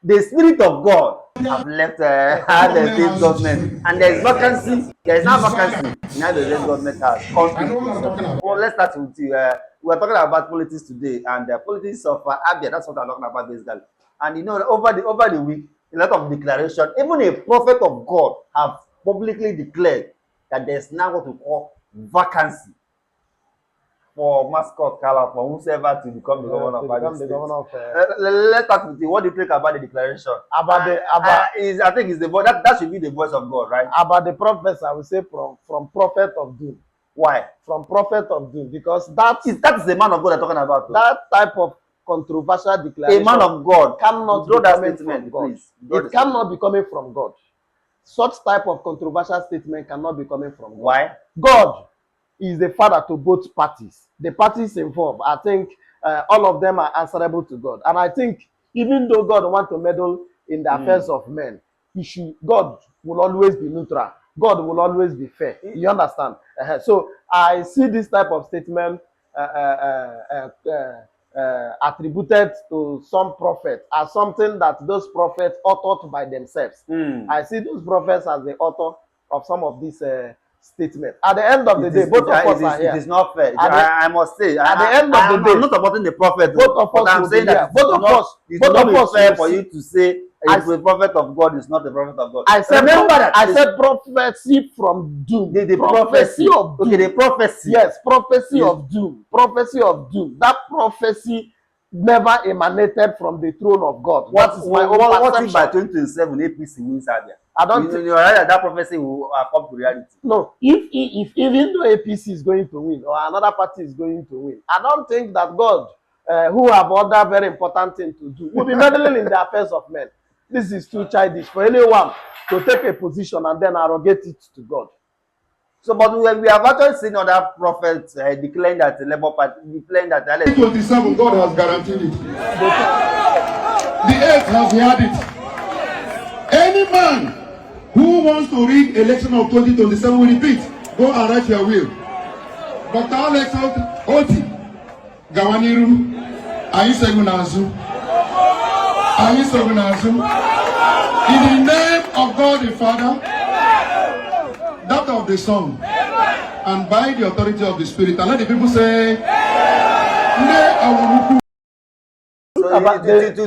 the Spirit of God have left the state government, and there is vacancy. There is now vacancy. Now the state government has country. Well, let's start with you. We are talking about politics today, and the politics of ABIA. That's what I'm talking about basically. And you know, over the week, a lot of declaration. Even a prophet of God have publicly declared that there is now what we call vacancy for mascot color for whosoever to become the governor of Abia State. Let's start with you. What do you think about the declaration? I think it's the voice that should be the voice of God, right? About the prophets, I would say from prophet of doom. Why? From prophet of doom, because that is the man of God they're talking about. Though. That type of controversial declaration. A man of God cannot be coming from God. It cannot be coming from God. Such type of controversial statement cannot be coming from God. Why? God is the father to both parties. The parties involved, I think all of them are answerable to God. And I think even though God wants to meddle in the affairs of men, God will always be neutral. God will always be fair. You understand? So I see this type of statement attributed to some prophet as something that those prophets authored by themselves. I see those prophets as the author of some of these statements. At the end of the day, both of us are here. It is not fair. I must say, at the end of the day, I'm not supporting the prophet. Both of us, I'm saying that both of us, it's not fair for you to say it's the prophet of God is not the prophet of God. I said, remember that I said prophecy from doom. The prophecy of doom. Okay, the prophecy. Yes, prophecy of doom. Prophecy of doom. That prophecy never emanated from the throne of God. What if by 2027 APC wins Abia? I don't think that prophecy will come to reality. No, if even though APC is going to win or another party is going to win, I don't think that God, who have other very important things to do, will be meddling in the affairs of men. This is too childish for anyone to take a position and then arrogate it to God. So, but we have actually seen other prophets declaring that the Labour Party, declaring that 2027 God has guaranteed it. The earth has heard it. Any man who wants to rig election of 2027 will repeat, go and write your will. Dr. Alex Otti, Gawaniru, Ayisegunazu, in the name of God the Father, that of the Son, and by the authority of the Spirit. And let the people say, so I said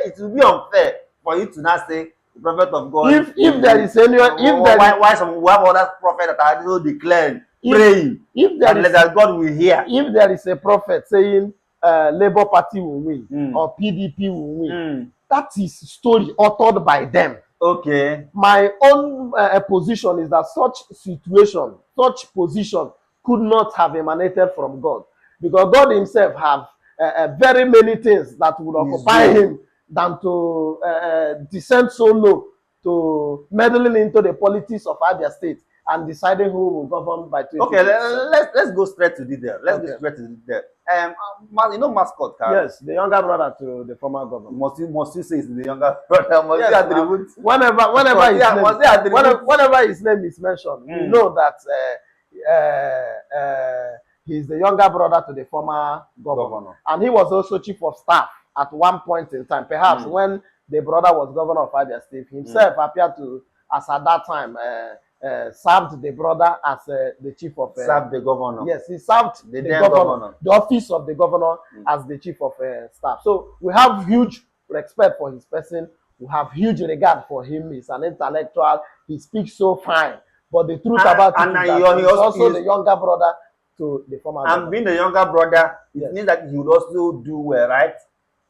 it will be unfair for you to not say the prophet of God. If there is anyone, why some we have other prophets that are also declaring, praying, that God will hear. If there is a prophet saying Labour Party will win or PDP will win, that is story authored by them. Okay. My own position is that such position could not have emanated from God, because God himself have very many things that would occupy him than to descend so low to meddling into the politics of Abia State and deciding who will govern by 20. Okay, let's go straight to detail. Let's go straight to detail. You know mascot, Carl? Yes, the younger brother to the former governor. Must you say it's the younger brother? Must you attribute? Whenever his name is mentioned, you know that he's the younger brother to the former governor. And he was also chief of staff at one point in time. Perhaps when the brother was governor of Abia State, himself appeared to, as at that time, served the brother as the chief of served the governor. Yes, he served the governor, the office of the governor as the chief of staff. So we have huge respect for his person. We have huge regard for him. He's an intellectual. He speaks so fine. But the truth about it is that he's also the younger brother to the former governor. And being the younger brother, it means that he would also do well, right?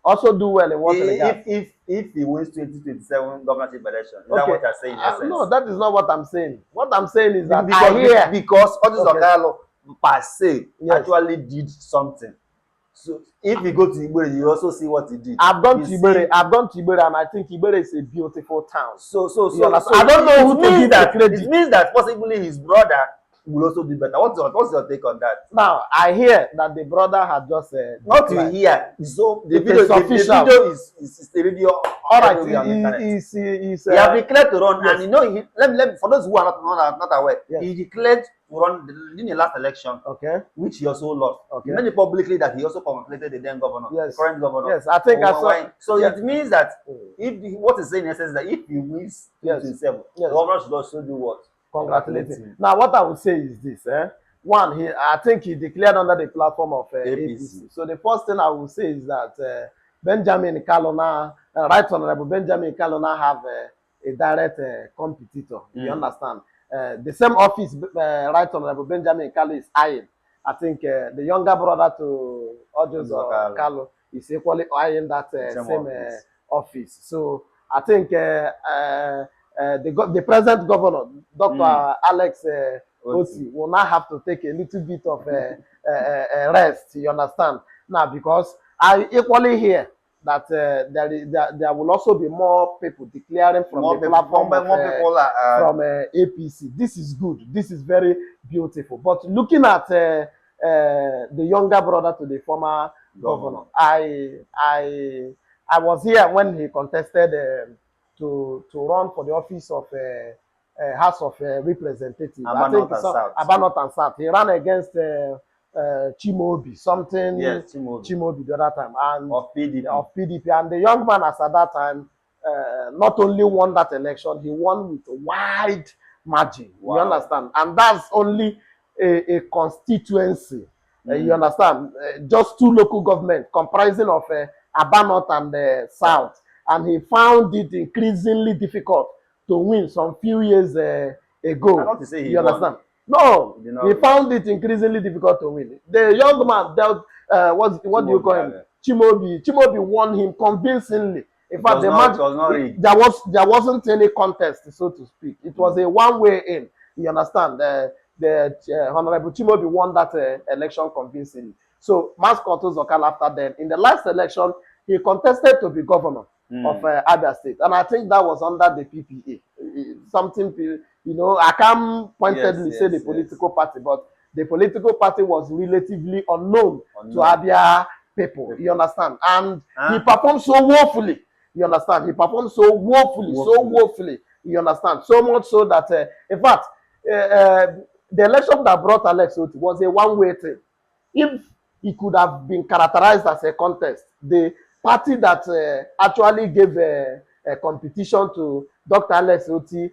Also do well in what regard? If he wins 2027 governorship election, is that what you're saying? No, that is not what I'm saying. What I'm saying is that because Otti Okalo per se actually did something. So if you go to Ibere, you also see what he did. I've gone to Ibere, and I think Ibere is a beautiful town. So I don't know who to give that credit. It means that possibly his brother will also do better. What's your take on that? Now, I hear that the brother had just Not to hear. So the It video, is the official. video is the video. All right, everywhere on the internet. he He have declared to run, yes. and you know, let for those who are not aware, Yes. he declared to run in the last election, Okay. which he also lost. Okay. He made it publicly that he also congratulated the then governor, Yes. the current governor. Yes, I think I saw. So yes. it means that what he's saying in essence is that if he wins Yes. 27, Yes. the governor should also do what? Congratulate him. Now, what I would say is this: one, I think he declared under the platform of APC. So the first thing I would say is that Benjamin Kalona, Right Honorable Benjamin Kalona, have a direct competitor. You understand? The same office Right Honorable Benjamin Kalu is eyeing. I think the younger brother to Ojos Kalu is equally eyeing that same office. So I think the present governor, Dr. Alex Otti, will now have to take a little bit of rest. You understand? Now, because I equally hear that there will also be more people declaring from the platform from APC. This is good. This is very beautiful. But looking at the younger brother to the former governor, I was here when he contested to run for the office of House of Representatives. I think Aba and South. He ran against Chimobi, something. Yes, Chimobi the other time, and of PDP. And the young man, as at that time, not only won that election, he won with a wide margin. Wow. You understand? And that's only a constituency. You understand? Just two local governments comprising of Aba North and South. And he found it increasingly difficult to win some few years ago. I want to say he you won. understand? No, he found it increasingly difficult to win. The young man dealt, what do you call him? Chimobi. Chimobi won him convincingly. In fact, there wasn't any contest, so to speak. It was a one-way in. You understand? The Honorable Chimobi won that election convincingly. So, Mascot Zokal after then, in the last election, he contested to be governor of Abia State. And I think that was under the PPA. Something, you know, I can't pointedly say the political party, but the political party was relatively unknown to Abia people. You understand? And he performed so woefully. You understand? He performed so woefully. You understand? So much so that, in fact, the election that brought Alex Otti was a one-way thing. If it could have been characterized as a contest, the party that actually gave a competition to Dr. Alex Otti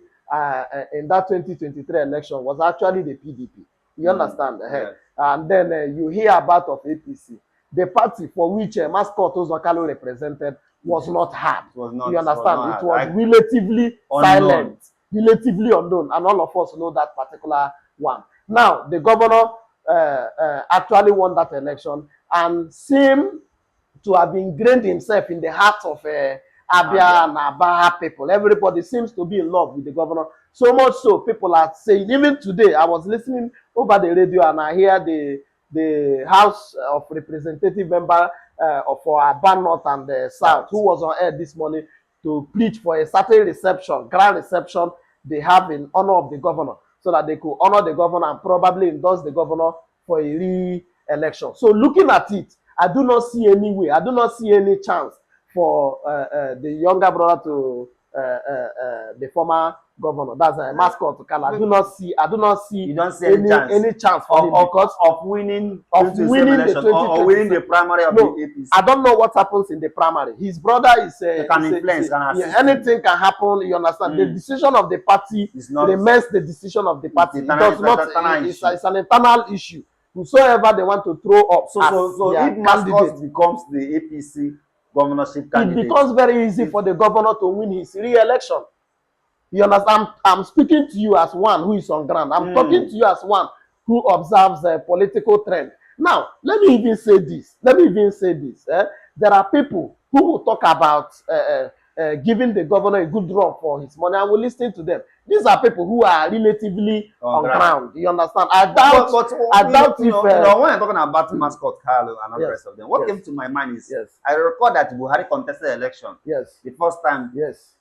in that 2023 election was actually the PDP. You understand? Yes. And then you hear about of APC. The party for which Mascot Ozokalo represented was not hard. You understand? It was relatively silent, relatively unknown, and all of us know that particular one. Now, the governor actually won that election and seemed to have ingrained himself in the heart of Abia and Aba people. Everybody seems to be in love with the governor. So much so, people are saying, even today, I was listening over the radio and I hear the House of Representative member for Aba North and the South, who was on air this morning to preach for a certain reception, grand reception they have in honor of the governor, so that they could honor the governor and probably endorse the governor for a re-election. So looking at it, I do not see any way, I do not see any chance for the younger brother to the former governor. That's a Mascot Kala. I do not see any chance for him because of winning the winning the primary of the APC. I don't know what happens in the primary. His brother is anything can happen. You understand? The decision of the party remains the decision of the party. It does not. It's an internal issue. Whosoever they want to throw up. So if Mascot becomes the APC governorship candidate, it becomes very easy for the governor to win his re-election. You understand? I'm speaking to you as one who is on ground. I'm talking to you as one who observes a political trend. Now, let me even say this. There are people who will talk about giving the governor a good run for his money. I will listen to them. These are people who are relatively on ground. You understand? I doubt when I'm talking about Mascot Carlo and all the rest of them, what came to my mind is I recall that Buhari contested the election the first time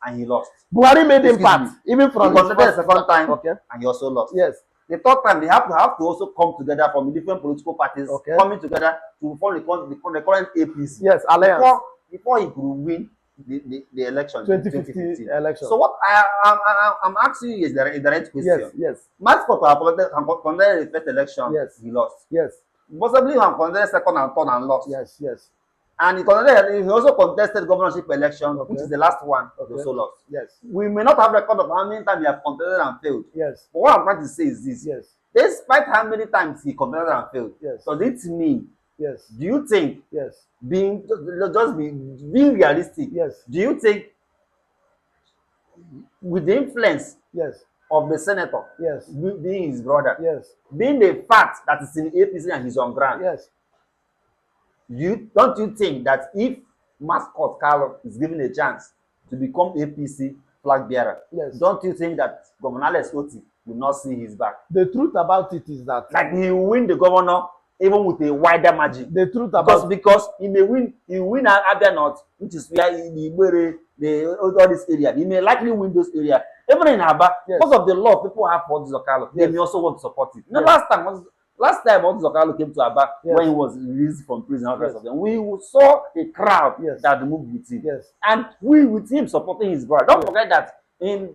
and he lost. Buhari made impact even from he contested the second time and he also lost. Yes. The third time, they have to also come together from different political parties, coming together to form the current APC. Yes, alliance. Before he could win the election, 2015 election. So what I'm asking you is the direct question. Yes. Mascot contested the first election, he lost. Yes. Possibly he contested second and third and lost. Yes. And he also contested governorship election, which is the last one, he also lost. Yes. We may not have record of how many times he has contested and failed. Yes. But what I'm trying to say is this. Yes. Despite how many times he contested and failed, does it mean, yes, do you think, being realistic, do you think with the influence of the senator, being his brother, being the fact that it's in APC and he's on ground, don't you think that if Mascot Carlo is given a chance to become APC flag bearer, don't you think that Governor Otti will not see his back? The truth about it is that he will win the governor even with a wider margin. The truth about because he will win Abia North, which is where all this area. He may likely win those areas. Even in Aba, because of the love people have for Zokalo, they may also want to support it. Last time Zokalo came to Aba when he was released from prison, all the rest of them, we saw a crowd that moved with him. And we with him supporting his brother. Don't forget that maybe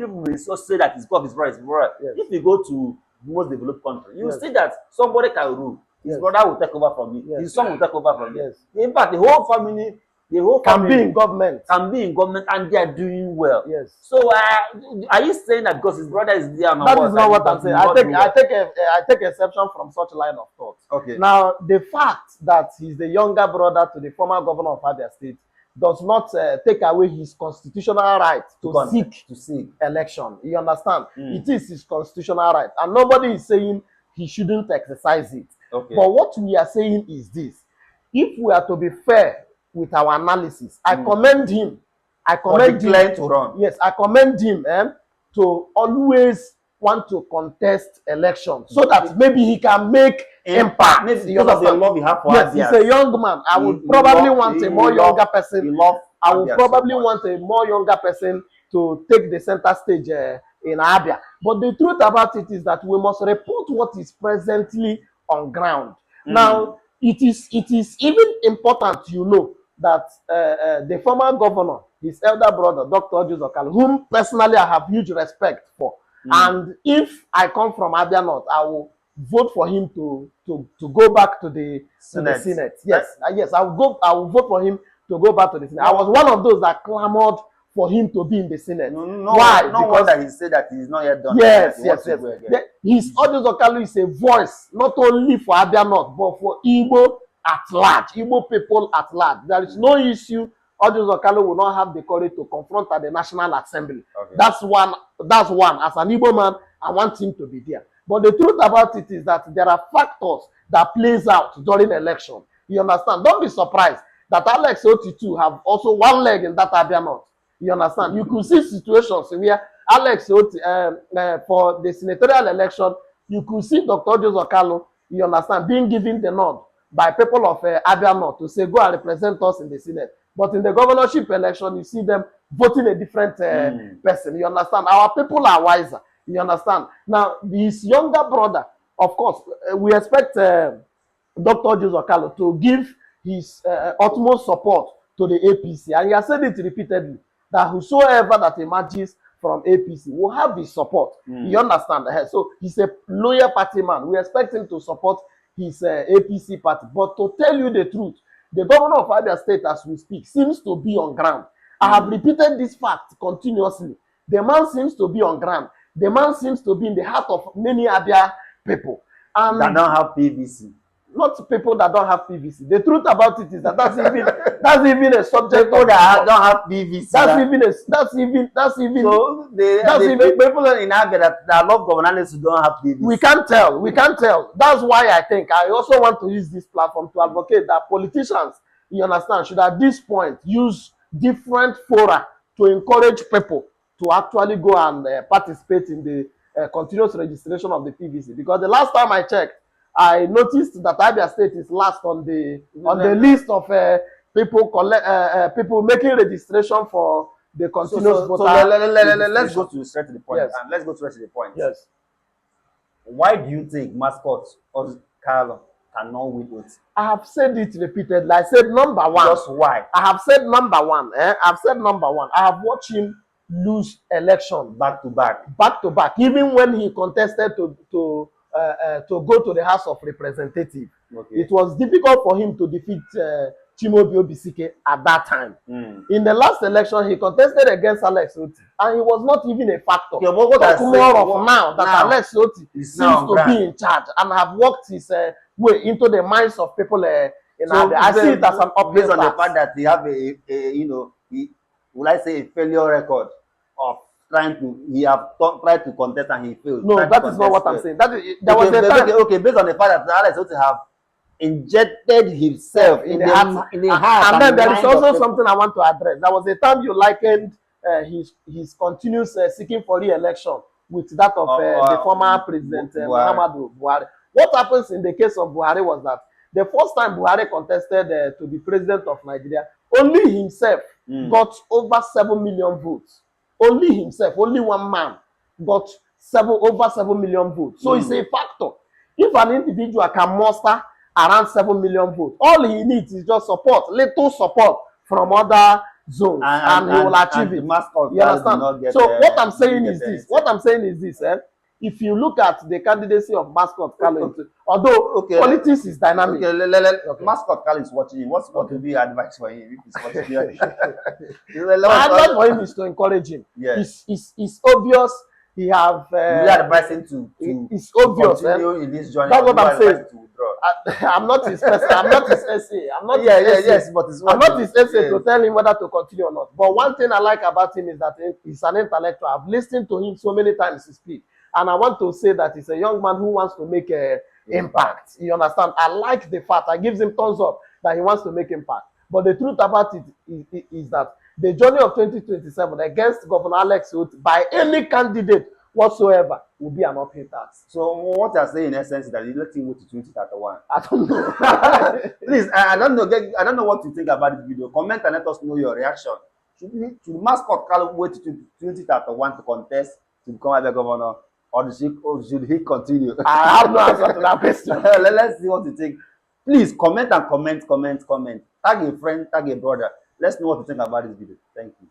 people will so say that his brother. If you go to most developed country, you will see that somebody can rule. His brother will take over from me. His son will take over from me. In fact, the whole family can be in government. And they are doing well. So are you saying that because his brother is there? That is not what I'm saying. I take exception from such line of thought. Okay. Now, the fact that he's the younger brother to the former governor of Abia State does not take away his constitutional right to seek election. You understand? It is his constitutional right. And nobody is saying he shouldn't exercise it. Okay. But what we are saying is this. If we are to be fair with our analysis, I commend him. I commend him to run. Yes, I commend him to always want to contest elections so that maybe he can make impact. Maybe because of the love he has for Yes, he's a young man. I would probably want a more younger person. I would probably want a more younger person to take the center stage in Abia. But the truth about it is that we must report what is presently on ground. Now, it is even important, you know, that the former governor, his elder brother, Dr. Otti Zokalo, whom personally I have huge respect for, and if I come from Abia North, I will vote for him to go back to the Senate. Yes, I will vote for him to go back to the Senate. I was one of those that clamored for him to be in the Senate. Why? Because that he said that he's not yet done. Yes. His Otti Zokalo is a voice not only for Abia North but for Igbo at large, Igbo people at large. There is no issue Otti Zokalo will not have the courage to confront at the National Assembly. Okay. That's one. As an Igbo man, I want him to be there. But the truth about it is that there are factors that plays out during election. You understand? Don't be surprised that Alex Otti too have also one leg in that Abia North. You understand? You could see situations where Alex Otti, for the senatorial election, you could see Dr. Otti Zokalo, you understand, being given the nod by people of Abia North to say, go and represent us in the Senate. But in the governorship election, you see them voting a different person. You understand? Our people are wiser. You understand? Now, his younger brother, of course, we expect Dr. Otti Zokalo to give his utmost support to the APC. And he has said it repeatedly, that whosoever that emerges from APC will have his support. You understand? So he's a loyal party man. We expect him to support his APC party. But to tell you the truth, the governor of Abia State, as we speak, seems to be on ground. I have repeated this fact continuously. The man seems to be on ground. The man seems to be in the heart of many Abia people. And that don't have PVC. Not people that don't have PVC. The truth about it is that that's even a subject. People that don't have PVC. That's even. So the people in Abia that love governance don't have PVC. We can't tell. That's why I think I also want to use this platform to advocate that politicians, you understand, should at this point use different fora to encourage people to actually go and participate in the continuous registration of the PVC. Because the last time I checked, I noticed that Abia State is last on the list of people making registration for the continuous voter. So let's go to straight to the point. Yes. And let's go straight to the point. Yes. Why do you think mascot or Carlo cannot win Otti? I have said it repeatedly. I said number one. Just why? I have said number one. I've said number one. I have watched him lose election Back to back. back to back. Even when he contested to go to the House of Representatives, Okay. it was difficult for him to defeat Chimobi Obisike at that time. Mm. In the last election, he contested against Alex Otti, and he was not even a factor. Okay, but what I say, more of now that now, Alex Otti is seems now to be in charge and have worked his way into the minds of people in Abia. I see it as an based on the task. fact that they have a you know, will I say a failure record of trying to, he have tried to contest and he failed. No, that is not what I'm saying. That is, there was a time. Okay, based on the fact that Alex Otti have injected himself in the heart, and then there is also something I want to address. There was a time you likened his continuous seeking for re-election with that of the former president Muhammadu Buhari. What happens in the case of Buhari was that the first time Buhari contested to be president of Nigeria, only himself got over 7 million votes. Only himself, only one man got over 7 million votes. So it's a factor. If an individual can muster around 7 million votes, all he needs is just support, little support from other zones, and he will achieve it. You understand? So what I'm saying is this. What I'm saying is this. If you look at the candidacy of Mascot Carlo, although politics is dynamic. Mascot Carlo is watching him. What will be your advice for him if he's watching him? My advice for him is to encourage him. Yes. It's obvious he have. You advise him to it's obvious. Continue in this journey. That's what I'm saying. I'm not his person. I'm not his essay. I'm not his essay. Yes, but it's I'm not his essay to tell him whether to continue or not. But one thing I like about him is that he's an intellectual. I've listened to him so many times he speak. And I want to say that he's a young man who wants to make an impact. You understand? I like the fact. I give him thumbs up that he wants to make impact. But the truth about it is that the journey of 2027 against Governor Alex Otti by any candidate whatsoever will be an uphill task. So what you're saying in essence is that you let him go to 2031. I don't know. Please, I don't know. I don't know what you think about this video. Comment and let us know your reaction. Should Mascot Carlo wait to 2031 to contest to become ABIA governor, or should he continue? I have no answer to that question. Let's see what you think. Please comment and comment. Tag a friend, tag a brother. Let's know what you think about this video. Thank you.